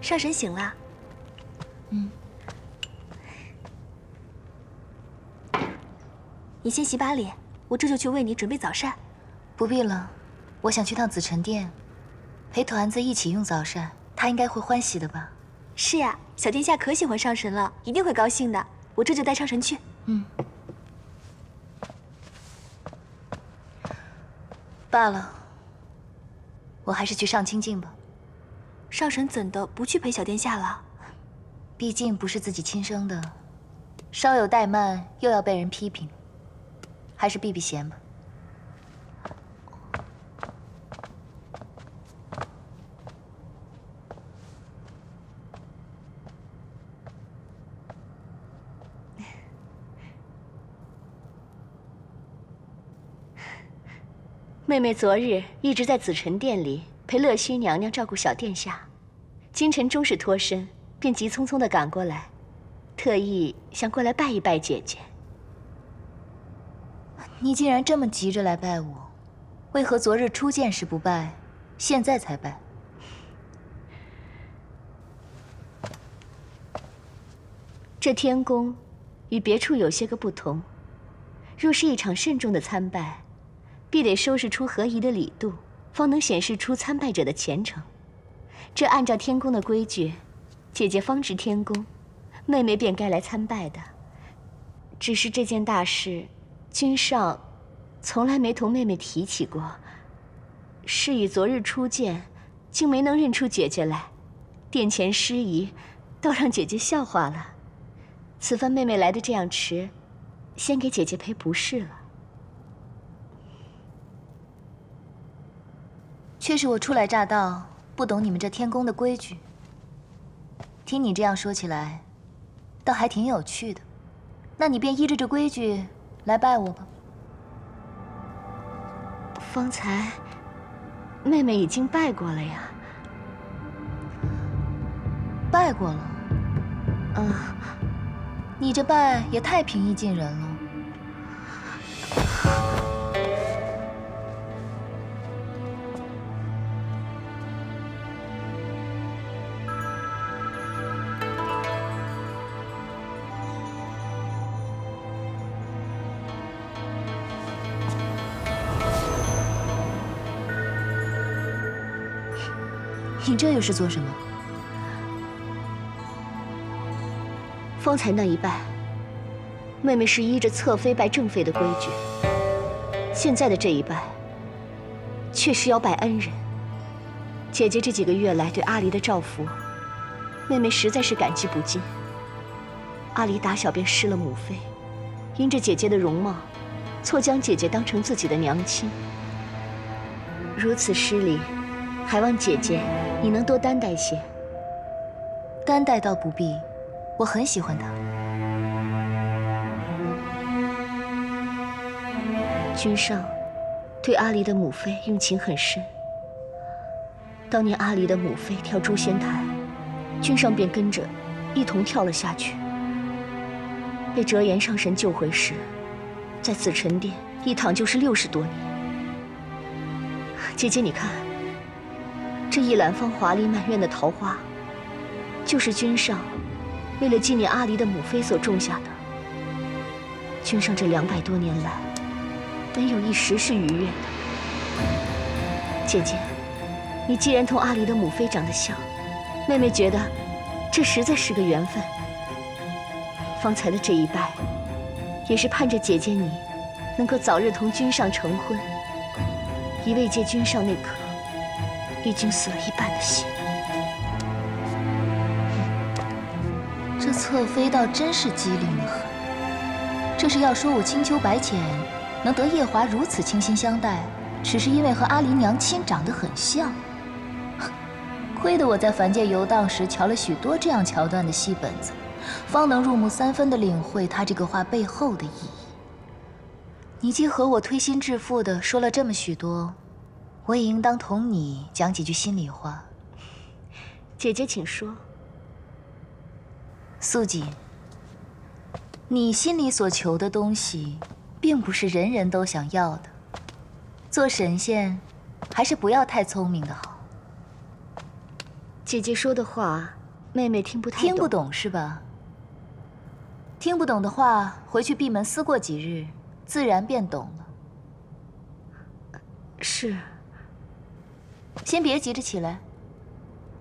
上神醒了。你先洗把脸，我这就去为你准备早膳。不必了，我想去趟紫宸殿，陪团子一起用早膳，他应该会欢喜的吧？是呀，小殿下可喜欢上神了，一定会高兴的。我这就带上神去。罢了，我还是去上清境吧。上神怎的不去陪小殿下了？毕竟不是自己亲生的，稍有怠慢又要被人批评，还是避避嫌吧。妹妹昨日一直在紫宸殿里陪乐西娘娘照顾小殿下，今晨终是脱身，便急匆匆地赶过来，特意想过来拜一拜姐姐。你既然这么急着来拜我，为何昨日初见时不拜，现在才拜？这天宫与别处有些个不同，若是一场慎重的参拜，必得收拾出合宜的礼度，方能显示出参拜者的虔诚。这按照天宫的规矩，姐姐方值天宫，妹妹便该来参拜的。只是这件大事，君上从来没同妹妹提起过，是以昨日初见，竟没能认出姐姐来，殿前失仪，倒让姐姐笑话了。此番妹妹来的这样迟，先给姐姐赔不是了。却是我初来乍到，不懂你们这天宫的规矩。听你这样说起来，倒还挺有趣的。那你便依着这规矩来拜我吧。方才妹妹已经拜过了呀。拜过了？你这拜也太平易近人了。你这又是做什么？方才那一拜，妹妹是依着侧妃拜正妃的规矩；现在的这一拜，却是要拜恩人。姐姐这几个月来对阿离的照拂，妹妹实在是感激不尽。阿离打小便失了母妃，因着姐姐的容貌，错将姐姐当成自己的娘亲。如此失礼，还望姐姐你能多担待些。担待倒不必，我很喜欢他。君上对阿离的母妃用情很深。当年阿离的母妃跳诛仙台，君上便跟着一同跳了下去。被折颜上神救回时，在紫宸殿一躺就是60多年。姐姐，你看，这一揽芳华丽满院的桃花，就是君上为了纪念阿离的母妃所种下的。君上这200多年来，没有一时是愉悦的。姐姐，你既然同阿离的母妃长得像，妹妹觉得这实在是个缘分。方才的这一拜，也是盼着姐姐你能够早日同君上成婚，以慰藉君上那颗已经死了一半的心。这侧妃倒真是机灵得很。这是要说我青丘白浅能得夜华如此倾心相待，只是因为和阿离娘亲长得很像。亏得我在凡界游荡时瞧了许多这样桥段的戏本子，方能入木3分地领会他这个话背后的意义。你既和我推心置腹地说了这么许多，我也应当同你讲几句心里话。姐姐请说。素锦，你心里所求的东西，并不是人人都想要的。做神仙，还是不要太聪明的好。姐姐说的话，妹妹听不太懂。听不懂是吧？听不懂的话，回去闭门思过几日，自然便懂了。是。先别急着起来，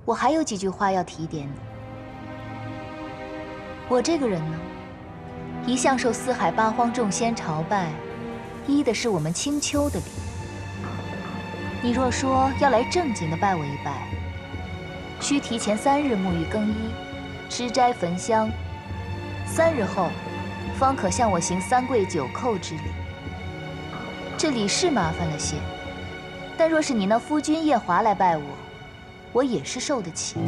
我还有几句话要提点你。我这个人呢，一向受四海八荒众仙朝拜，依的是我们青丘的礼。你若说要来正经的拜我一拜，需提前3日沐浴更衣，吃斋焚香，3日后方可向我行3跪9叩之礼。这礼是麻烦了些，但若是你那夫君夜华来拜我，我也是受得起。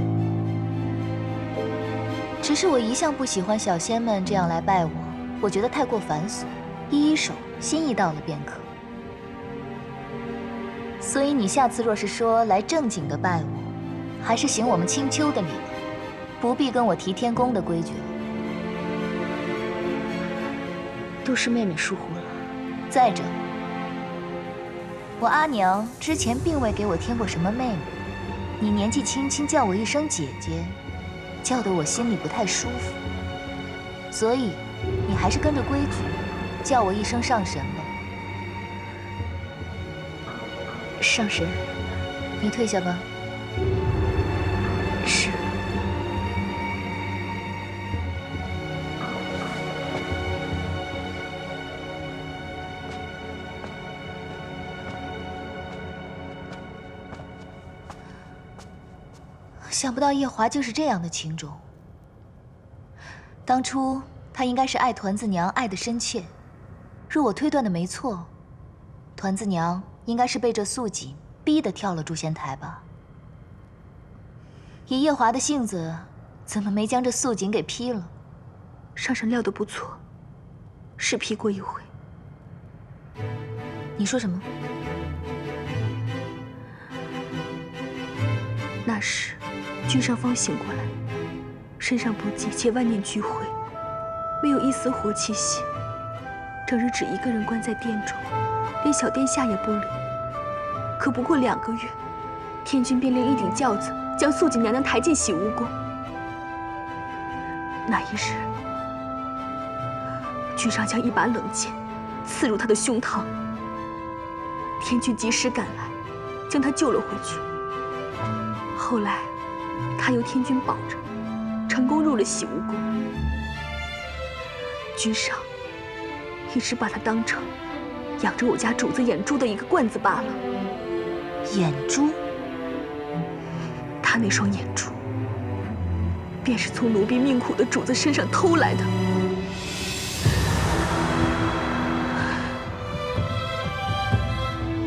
只是我一向不喜欢小仙们这样来拜我，我觉得太过繁琐，一守心意到了便可。所以你下次若是说来正经的拜我，还是行我们青丘的礼了，不必跟我提天宫的规矩了。都是妹妹疏忽了。再者，我阿娘之前并未给我添过什么妹妹，你年纪轻轻叫我一声姐姐，叫得我心里不太舒服。所以，你还是跟着规矩，叫我一声上神吧。上神，你退下吧。是。想不到夜华就是这样的情种。当初他应该是爱团子娘爱得深切，若我推断的没错，团子娘应该是被这素锦逼得跳了诛仙台吧。以夜华的性子，怎么没将这素锦给劈了？上神料得不错，是劈过一回。你说什么？那时君上方醒过来，身上不济，且万念俱灰，没有一丝活气息。整日只一个人关在殿中，连小殿下也不理。可不过2个月，天君便令一顶轿子将素锦娘娘抬进洗污宫。那一日，君上将一把冷剑刺入她的胸膛，天君及时赶来，将她救了回去。后来，她由天君保着，成功入了洗污宫。君上一直把她当成养着我家主子眼珠的一个罐子罢了。眼珠？他那双眼珠，便是从奴婢命苦的主子身上偷来的。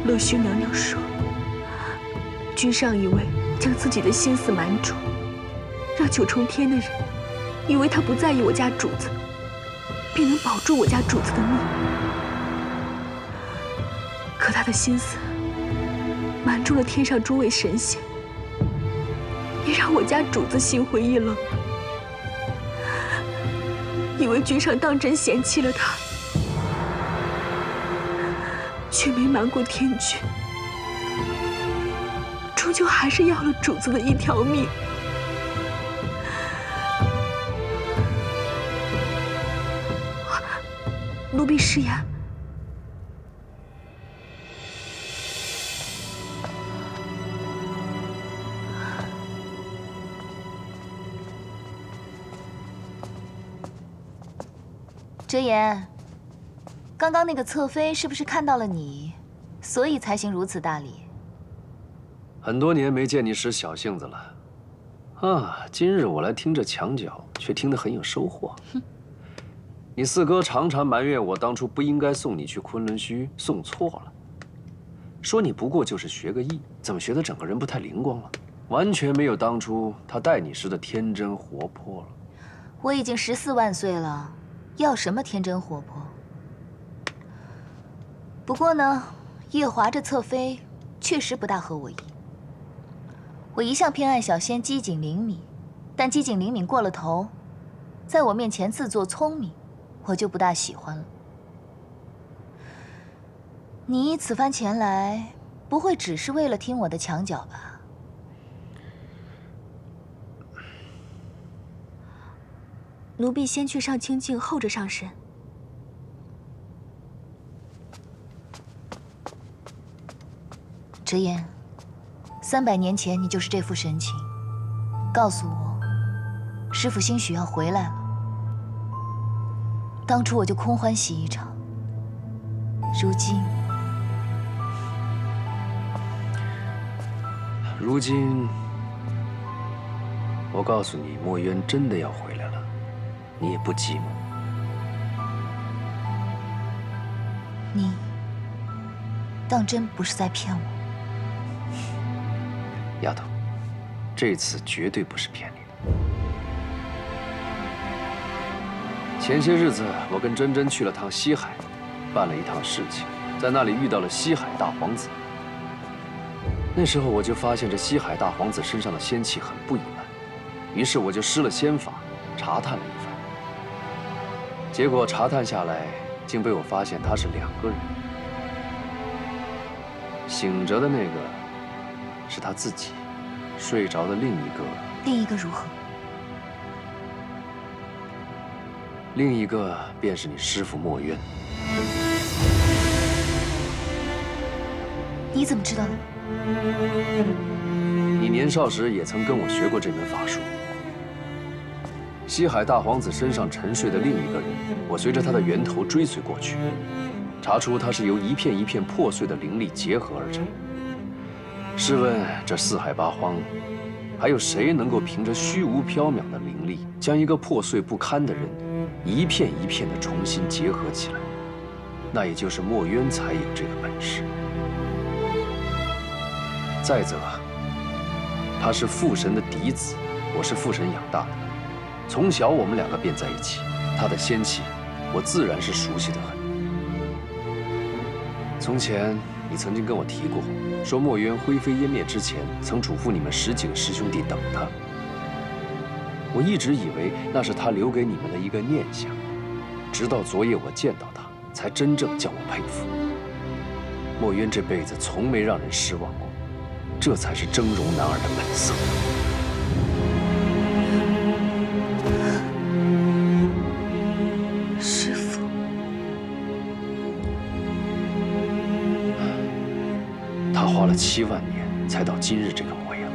乐须娘娘说，君上以为将自己的心思瞒住，让9重天的人以为他不在意我家主子，便能保住我家主子的命。可他的心思瞒住了天上诸位神仙，也让我家主子心灰意冷，以为君上当真嫌弃了他，却没瞒过天君，终究还是要了主子的一条命。奴婢失言。折颜，刚刚那个侧妃是不是看到了你，所以才行如此大礼？很多年没见你使小性子了，啊！今日我来听这墙角，却听得很有收获。哼，你四哥常常埋怨我当初不应该送你去昆仑虚，送错了，说你不过就是学个艺，怎么学得整个人不太灵光了，完全没有当初他待你时的天真活泼了。我已经14万岁了。要什么天真活泼？不过呢，夜华这侧妃确实不大合我意。我一向偏爱小仙机警灵敏，但机警灵敏过了头，在我面前自作聪明，我就不大喜欢了。你此番前来，不会只是为了听我的墙角吧？奴婢先去上清境，后着上身。折颜，300年前你就是这副神情，告诉我，师父兴许要回来了。当初我就空欢喜一场，如今，我告诉你，墨渊真的要回来了，你也不寂寞。你当真不是在骗我？丫头，这次绝对不是骗你的。前些日子，我跟珍珍去了趟西海，办了一趟事情，在那里遇到了西海大皇子。那时候我就发现这西海大皇子身上的仙气很不一般，于是我就施了仙法，查探了一番。结果查探下来，竟被我发现他是2个人。醒着的那个是他自己，睡着的另一个如何？另一个便是你师父墨渊。你怎么知道的？你年少时也曾跟我学过这门法术。西海大皇子身上沉睡的另一个人，我随着他的源头追随过去，查出他是由一片一片破碎的灵力结合而成。试问这4海8荒，还有谁能够凭着虚无缥缈的灵力，将一个破碎不堪的人一片一片的重新结合起来？那也就是墨渊才有这个本事。再则，他是父神的嫡子，我是父神养大的，从小我们2个便在一起，他的仙气，我自然是熟悉得很。从前你曾经跟我提过，说墨渊灰飞烟灭之前，曾嘱咐你们10几个师兄弟等他。我一直以为那是他留给你们的一个念想，直到昨夜我见到他，才真正叫我佩服。墨渊这辈子从没让人失望过，这才是峥嵘男儿的本色。师父，他花了7万年才到今日这个模样，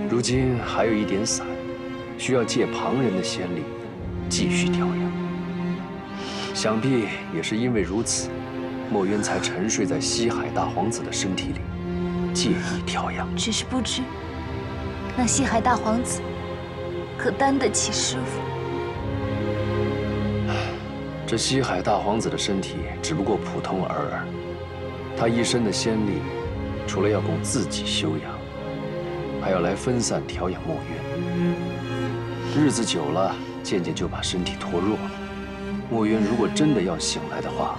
如今还有一点散，需要借旁人的仙力继续调养。想必也是因为如此，墨渊才沉睡在西海大皇子的身体里，借以调养。只是不知那西海大皇子可担得起师父？这西海大皇子的身体只不过普通尔尔，他一身的仙力，除了要供自己修养，还要来分散调养墨渊。日子久了，渐渐就把身体拖弱了。墨渊如果真的要醒来的话，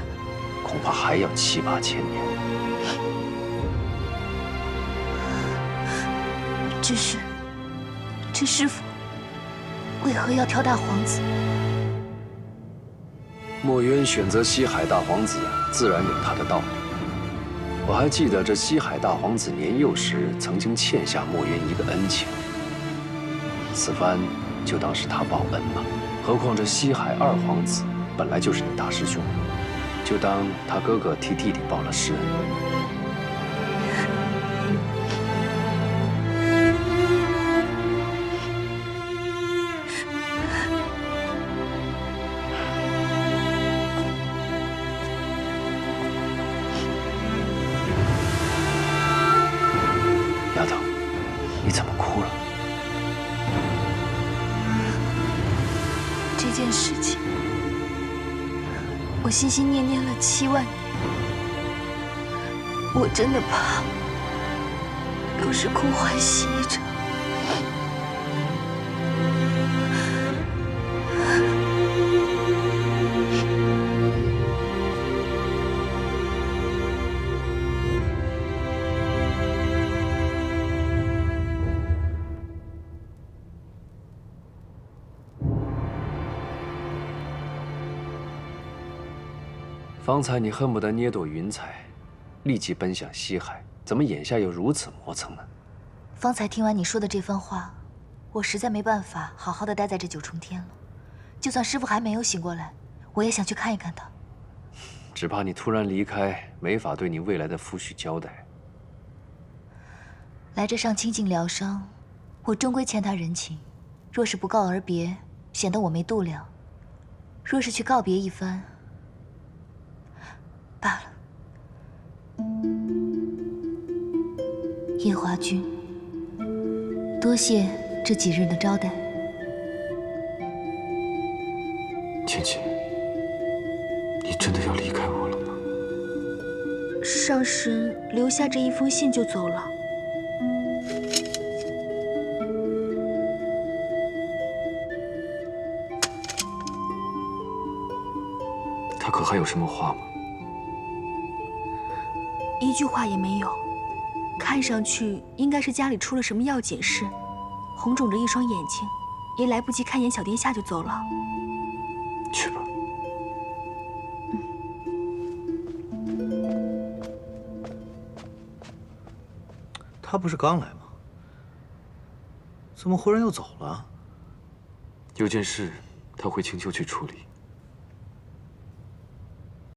恐怕还要7、8千年。只是，这师父为何要挑大皇子？墨渊选择西海大皇子，自然有他的道理。我还记得这西海大皇子年幼时曾经欠下墨渊一个恩情，此番就当是他报恩吧。何况这西海2皇子本来就是你大师兄，就当他哥哥替弟弟报了师恩。丫头，你怎么哭了？这件事情，我心心念念了7万年，我真的怕又是空欢喜一场。方才你恨不得捏朵云彩，立即奔向西海，怎么眼下又如此磨蹭呢？方才听完你说的这番话，我实在没办法好好的待在这9重天了。就算师傅还没有醒过来，我也想去看一看他。只怕你突然离开，没法对你未来的夫婿交代。来这上清静疗伤，我终归欠他人情。若是不告而别，显得我没度量；若是去告别一番，罢了。夜华君，多谢这几日的招待。芊芊，你真的要离开我了吗？上神留下这一封信就走了。他可还有什么话吗？一句话也没有，看上去应该是家里出了什么要紧事，红肿着一双眼睛，也来不及看眼小殿下就走了。去吧。他不是刚来吗？怎么忽然又走了？有件事，他回青丘去处理。